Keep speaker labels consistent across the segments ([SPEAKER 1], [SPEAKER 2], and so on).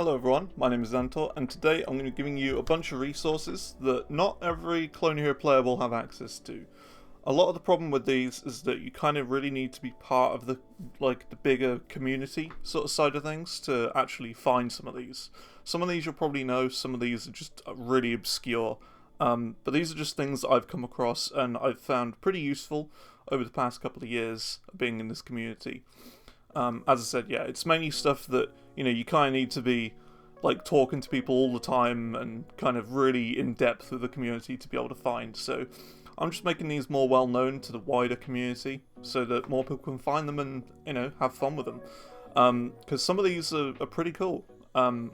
[SPEAKER 1] Hello everyone, my name is Zantor, and today I'm going to be giving you a bunch of resources that not every Clone Hero player will have access to. A lot of the problem with these is that you kind of really need to be part of the bigger community sort of side of things to actually find some of these. Some of these you'll probably know, some of these are just really obscure. But these are just things that I've come across and I've found pretty useful over the past couple of years of being in this community. As I said, yeah, it's mainly stuff that, you kind of need to be, talking to people all the time and kind of really in-depth with the community to be able to find. So I'm just making these more well-known to the wider community so that more people can find them and, have fun with them. Because some of these are pretty cool,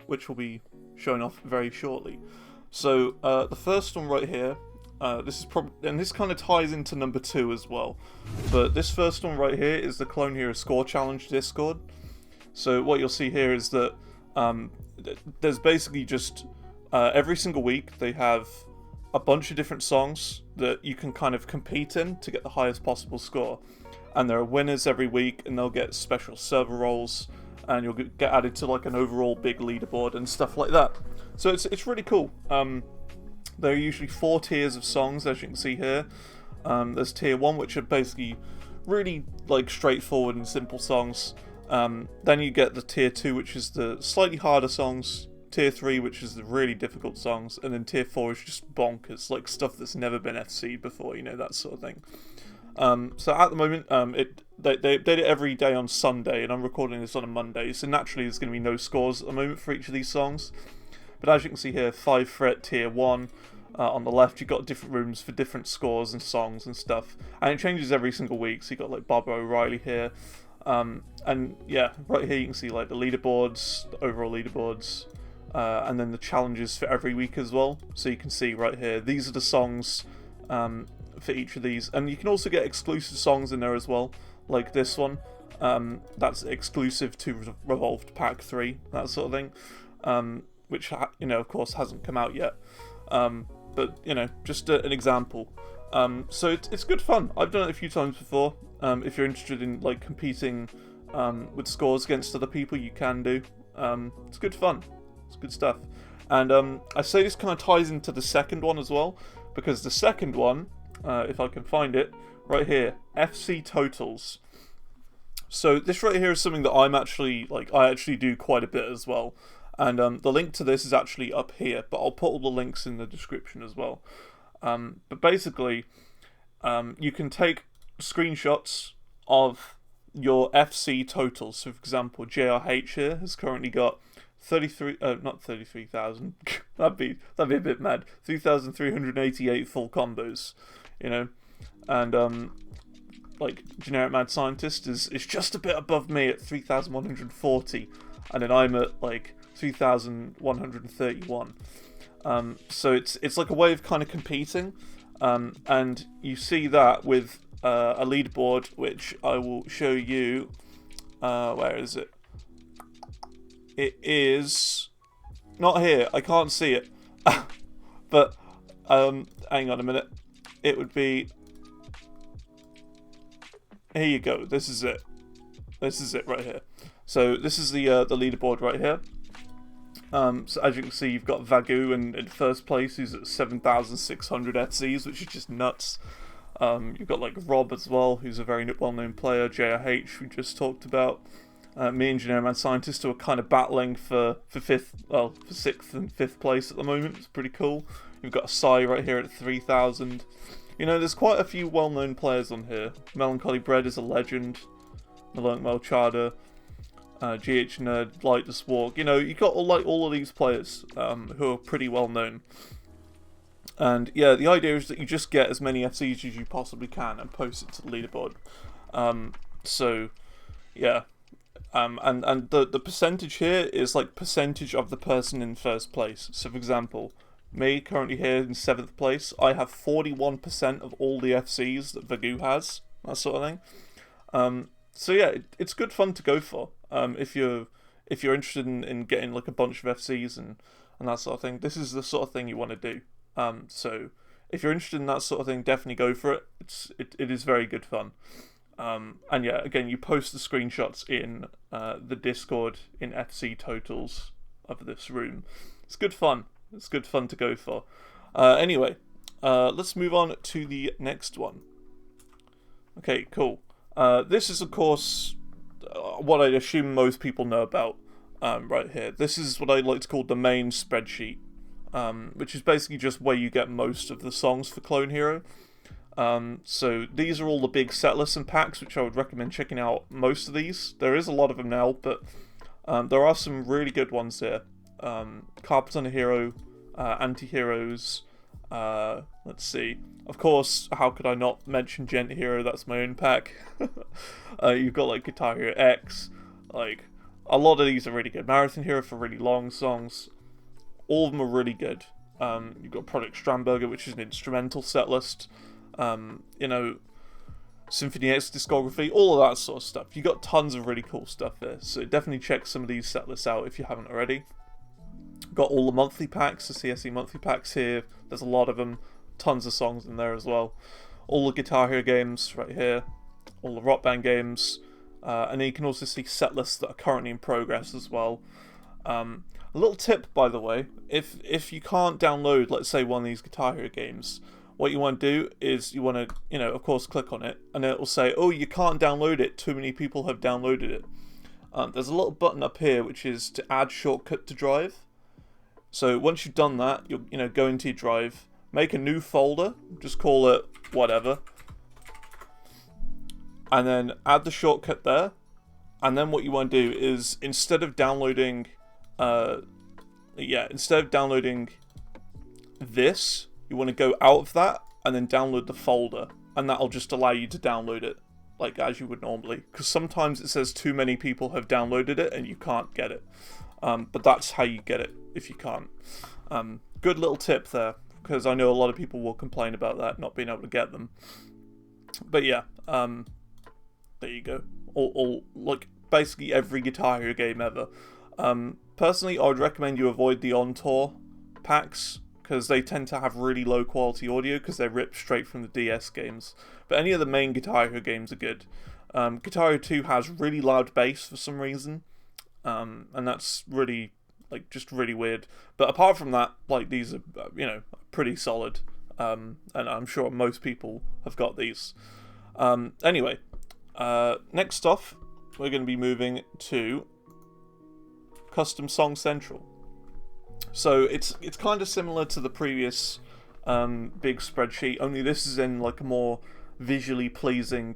[SPEAKER 1] which will be shown off very shortly. So the first one right here, this is probably, and this kind of ties into number 2 as well, but this first one right here is the Clone Hero Score Challenge Discord. So what you'll see here is that there's basically just every single week they have a bunch of different songs that you can kind of compete in to get the highest possible score, and there are winners every week, and they'll get special server roles, and you'll get added to like an overall big leaderboard and stuff like that. So it's really cool. There are usually 4 tiers of songs, as you can see here. There's tier 1, which are basically really straightforward and simple songs. Then you get the tier 2, which is the slightly harder songs. Tier 3, which is the really difficult songs, and then tier 4 is just bonkers, like stuff that's never been FC'd before, that sort of thing. So at the moment, they update it every day on Sunday, and I'm recording this on a Monday, so naturally there's going to be no scores at the moment for each of these songs. But as you can see here, 5 fret tier 1, on the left you've got different rooms for different scores and songs and stuff, and it changes every single week, so you've got like Bob O'Reilly here, and yeah, right here you can see like the leaderboards, the overall leaderboards, and then the challenges for every week as well. So you can see right here, these are the songs for each of these, and you can also get exclusive songs in there as well, like this one, that's exclusive to Revolved Pack 3, that sort of thing, which, of course hasn't come out yet, but, just an example. So it's good fun. I've done it a few times before. If you're interested in, competing with scores against other people, you can do. It's good fun. It's good stuff. And I say this kind of ties into the second one as well, because the second one, if I can find it, right here, FC Totals. So this right here is something that I actually do quite a bit as well. And the link to this is actually up here, but I'll put all the links in the description as well. But basically, you can take screenshots of your FC totals. So, for example, JRH here has currently got 33,000. that'd be a bit mad. 3,388 full combos, and Generic Mad Scientist is just a bit above me at 3,140, and then I'm at 3,131. So it's like a way of kind of competing, and you see that with a leaderboard, which I will show you. Where is it? It is not here. I can't see it. But hang on a minute. It would be. Here you go. This is it. This is it right here. So this is the leaderboard right here. So as you can see, you've got Vagu in first place, who's at 7,600 FCs, which is just nuts. You've got Rob as well, who's a very well-known player. JRH, we just talked about. Me and Generic Mad Scientist, who are kind of battling for 6th and 5th place at the moment. It's pretty cool. You've got Sai right here at 3,000. There's quite a few well-known players on here. Melancholy Bread is a legend. Malunk Melchada. GH Nerd, Lightless Walk. You got all of these players who are pretty well known. And yeah, the idea is that you just get as many FCs as you possibly can and post it to the leaderboard. So yeah, and the percentage here is percentage of the person in first place. So for example, me currently here in 7th place, I have 41% of all the FCs that Vagu has, that sort of thing. So yeah, it's good fun to go for. If you're interested in getting a bunch of FCs and that sort of thing, this is the sort of thing you want to do. So if you're interested in that sort of thing, definitely go for it. It is very good fun. And yeah, again, you post the screenshots in the Discord in FC Totals of this room. It's good fun. It's good fun to go for. Anyway, let's move on to the next one. Okay, cool. This is, of course, what I assume most people know about right here. This is what I like to call the main spreadsheet, which is basically just where you get most of the songs for Clone Hero. So these are all the big set lists and packs, which I would recommend checking out most of these. There is a lot of them now, but there are some really good ones here. Carpet on a Hero, Anti-Heroes, let's see. Of course, how could I not mention Gent Hero? That's my own pack. You've got like Guitar Hero X, like a lot of these are really good. Marathon Hero for really long songs. All of them are really good. You've got Project Strandberger, which is an instrumental set list. You know, Symphony X discography, all of that sort of stuff. You got tons of really cool stuff here, so definitely check some of these set lists out if you haven't already. Got all the monthly packs, the CSE monthly packs here. There's a lot of them, tons of songs in there as well. All the Guitar Hero games right here, all the Rock Band games, and then you can also see set lists that are currently in progress as well. A little tip, by the way, if you can't download, let's say, one of these Guitar Hero games, what you want to do is you want to, you know, of course, click on it, and it will say, oh, you can't download it, too many people have downloaded it. There's a little button up here which is to add shortcut to drive. So once you've done that, you'll, you know, go into your drive, make a new folder, just call it whatever, and then add the shortcut there. And then what you want to do is, instead of downloading this, you want to go out of that and then download the folder, and that'll just allow you to download it like as you would normally, because sometimes it says too many people have downloaded it and you can't get it. But that's how you get it if you can't. Good little tip there, because I know a lot of people will complain about that, not being able to get them. But yeah, there you go. All like basically every Guitar Hero game ever. Personally, I would recommend you avoid the on-tour packs, because they tend to have really low quality audio because they're ripped straight from the DS games. But any of the main Guitar Hero games are good. Guitar Hero 2 has really loud bass for some reason, and that's really, like, just really weird. But apart from that, like, these are, you know, pretty solid, and I'm sure most people have got these. Anyway, next off, we're going to be moving to Custom Song Central. So it's kind of similar to the previous big spreadsheet, only this is in like a more visually pleasing,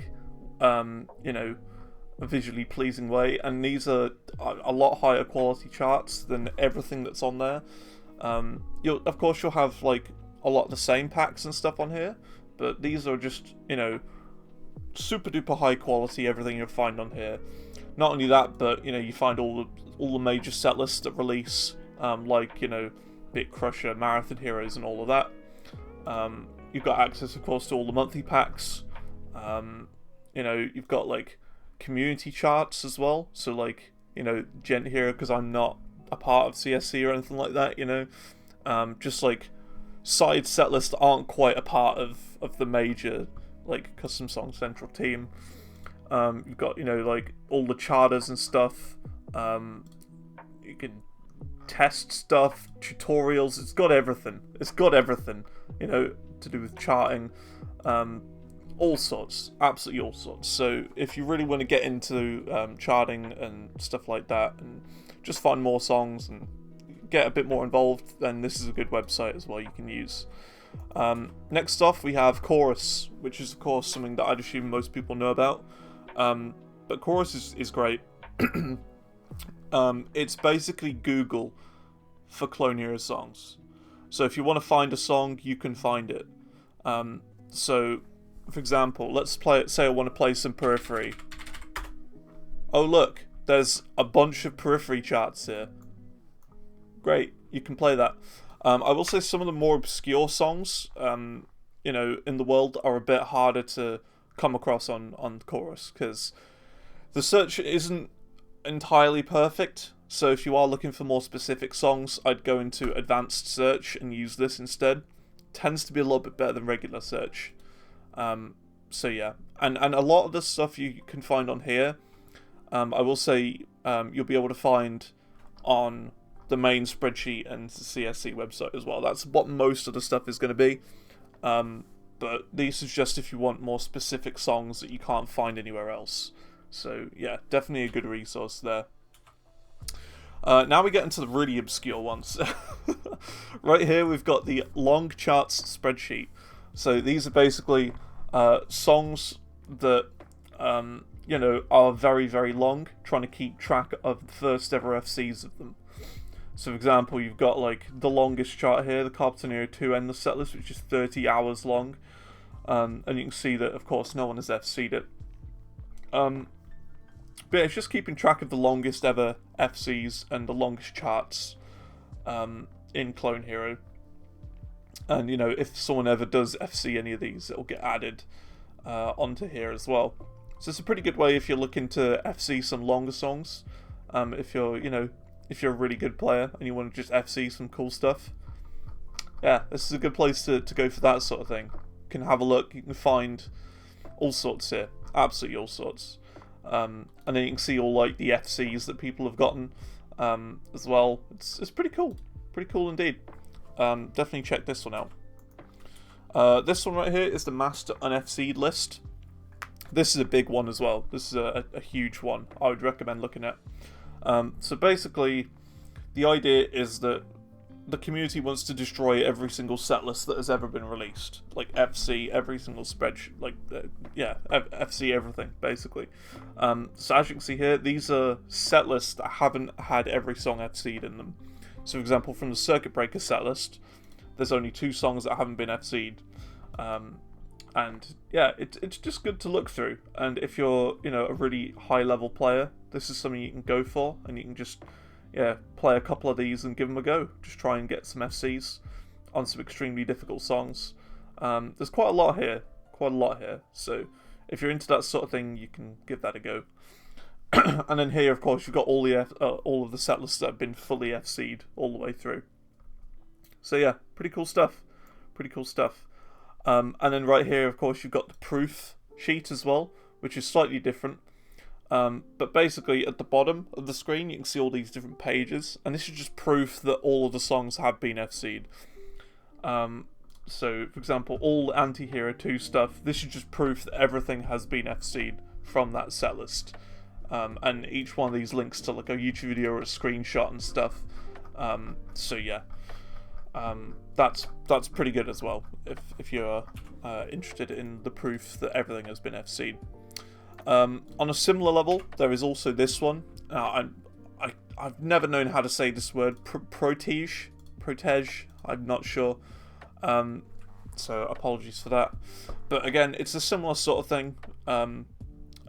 [SPEAKER 1] you know, a visually pleasing way, and these are a lot higher quality charts than everything that's on there. Of course you'll have like a lot of the same packs and stuff on here, but these are just, you know, super duper high quality, everything you'll find on here. Not only that, but you know, you find all the major set lists that release, like, you know, Bit Crusher, Marathon Heroes, and all of that. You've got access, of course, to all the monthly packs. You know, you've got like community charts as well. So like, you know, Gent Hero, because I'm not a part of CSC or anything like that. You know, just like side set lists that aren't quite a part of the major like Custom Song Central team. You've got, you know, like all the charters and stuff. You can test stuff, tutorials. It's got everything. It's got everything, you know, to do with charting. All sorts, absolutely all sorts. So if you really want to get into charting and stuff like that, and just find more songs and get a bit more involved, then this is a good website as well you can use. Next off, we have Chorus, which is of course something that I'd assume most people know about. But Chorus is great. It's basically Google for Clone Hero songs. So if you want to find a song, you can find it. So, for example, let's say I want to play some Periphery. Oh look, there's a bunch of Periphery charts here. Great, you can play that. I will say some of the more obscure songs, you know, in the world are a bit harder to come across on Chorus, because the search isn't entirely perfect. So if you are looking for more specific songs, I'd go into advanced search and use this instead. Tends to be a little bit better than regular search. So yeah, and a lot of the stuff you can find on here, I will say, you'll be able to find on the main spreadsheet and CSC website as well. That's what most of the stuff is going to be. But this is just if you want more specific songs that you can't find anywhere else. So yeah, definitely a good resource there. Now we get into the really obscure ones. Right here we've got the long charts spreadsheet. So these are basically songs that are very, very long, trying to keep track of the first ever FCs of them. So for example, you've got like the longest chart here, the Carpenter 2 Endless Setlist, which is 30 hours long. And you can see that, of course, no one has FC'd it. But it's just keeping track of the longest ever FCs and the longest charts in Clone Hero. And, if someone ever does FC any of these, it'll get added onto here as well. So it's a pretty good way if you're looking to FC some longer songs. If you're a really good player and you want to just FC some cool stuff. Yeah, this is a good place to go for that sort of thing. You can have a look, you can find all sorts here. Absolutely all sorts. And then you can see all like the FCs that people have gotten as well. It's pretty cool. Pretty cool indeed. Definitely check this one out. This one right here is the Master Un-FCd list. This is a big one as well. This is a huge one I would recommend looking at. So basically, the idea is that the community wants to destroy every single set list that has ever been released. Like FC, every single spreadsheet, FC everything, basically. So as you can see here, these are set lists that haven't had every song FC'd in them. So for example, from the Circuit Breaker set list, there's only 2 songs that haven't been FC'd. And yeah, it's just good to look through. And if you're, a really high level player, this is something you can go for, and you can just play a couple of these and give them a go. Just try and get some FCs on some extremely difficult songs. There's quite a lot here. So if you're into that sort of thing, you can give that a go. And then here, of course, you've got all of the set lists that have been fully FC'd all the way through. So yeah, pretty cool stuff. And then right here, of course, you've got the proof sheet as well, which is slightly different. But basically, at the bottom of the screen, you can see all these different pages, and this is just proof that all of the songs have been FC'd. So, for example, all Anti-Hero 2 stuff, this is just proof that everything has been FC'd from that set list. And each one of these links to like a YouTube video or a screenshot and stuff. So yeah, that's pretty good as well if you're interested in the proof that everything has been FC'd. On a similar level, there is also this one. I've never known how to say this word. Protege. I'm not sure. So apologies for that. But again, it's a similar sort of thing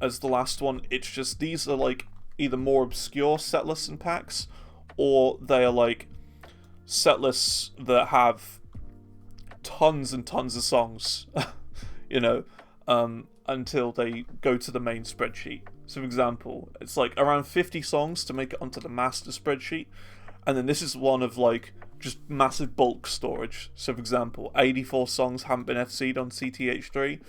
[SPEAKER 1] as the last one. It's just these are like either more obscure set lists and packs, or they are like set lists that have tons and tons of songs, until they go to the main spreadsheet. So for example, it's like around 50 songs to make it onto the master spreadsheet, and then this is one of like just massive bulk storage. So for example, 84 songs haven't been FC'd on CTH3.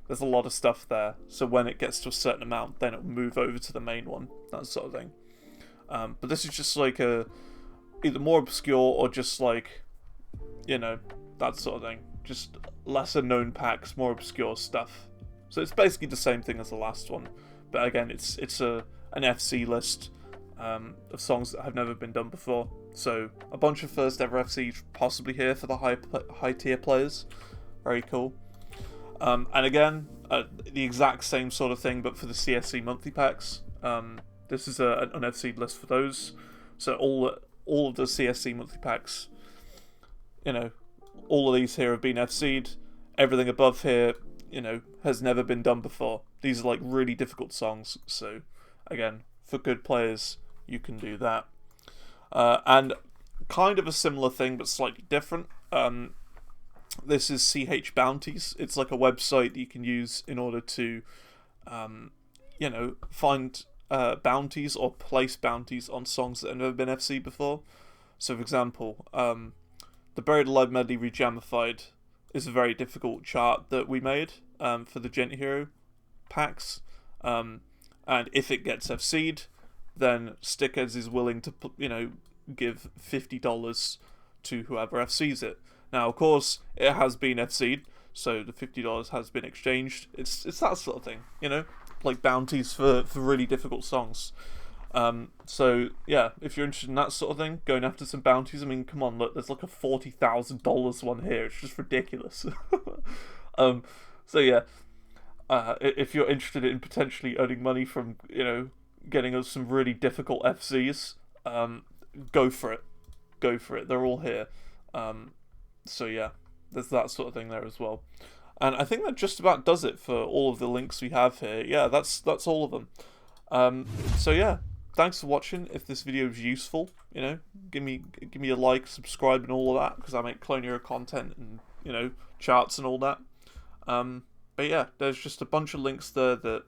[SPEAKER 1] There's a lot of stuff there, so when it gets to a certain amount, then it'll move over to the main one, that sort of thing. But this is just like either more obscure or just like, that sort of thing. Just lesser known packs, more obscure stuff. So it's basically the same thing as the last one, but again, it's an FC list of songs that have never been done before. So a bunch of first ever FCs possibly here for the high tier players. Very cool. And again, the exact same sort of thing, but for the CSC monthly packs. This is an Un-FCd list for those. So all of the CSC monthly packs, all of these here have been FC'd. Everything above here, has never been done before. These are like really difficult songs. So again, for good players, you can do that. And kind of a similar thing, but slightly different. This is CH Bounties. It's like a website that you can use in order to, find bounties or place bounties on songs that have never been FC'd before. So, for example, the Buried Alive Medley Rejamified is a very difficult chart that we made for the Gent Hero packs. And if it gets FC'd, then Stickheads is willing to, give $50 to whoever FCs it. Now, of course, it has been FC'd, so the $50 has been exchanged. It's that sort of thing, like bounties for really difficult songs. So yeah, if you're interested in that sort of thing, going after some bounties, I mean, come on, look, there's like a $40,000 one here. It's just ridiculous. So yeah, if you're interested in potentially earning money from, getting us some really difficult FCs, go for it. Go for it. They're all here. So yeah, there's that sort of thing there as well. And I think that just about does it for all of the links we have here. Yeah, that's all of them. So yeah, thanks for watching. If this video is useful, give me a like, subscribe, and all of that, because I make Clone Hero content and charts and all that. But yeah, there's just a bunch of links there that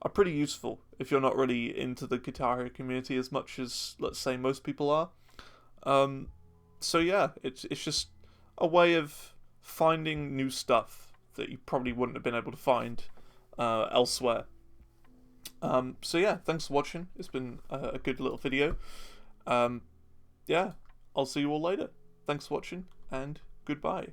[SPEAKER 1] are pretty useful if you're not really into the Guitar Hero community as much as, let's say, most people are. So yeah, it's just a way of finding new stuff that you probably wouldn't have been able to find elsewhere. So yeah, thanks for watching. It's been a good little video. Yeah, I'll see you all later. Thanks for watching, and goodbye.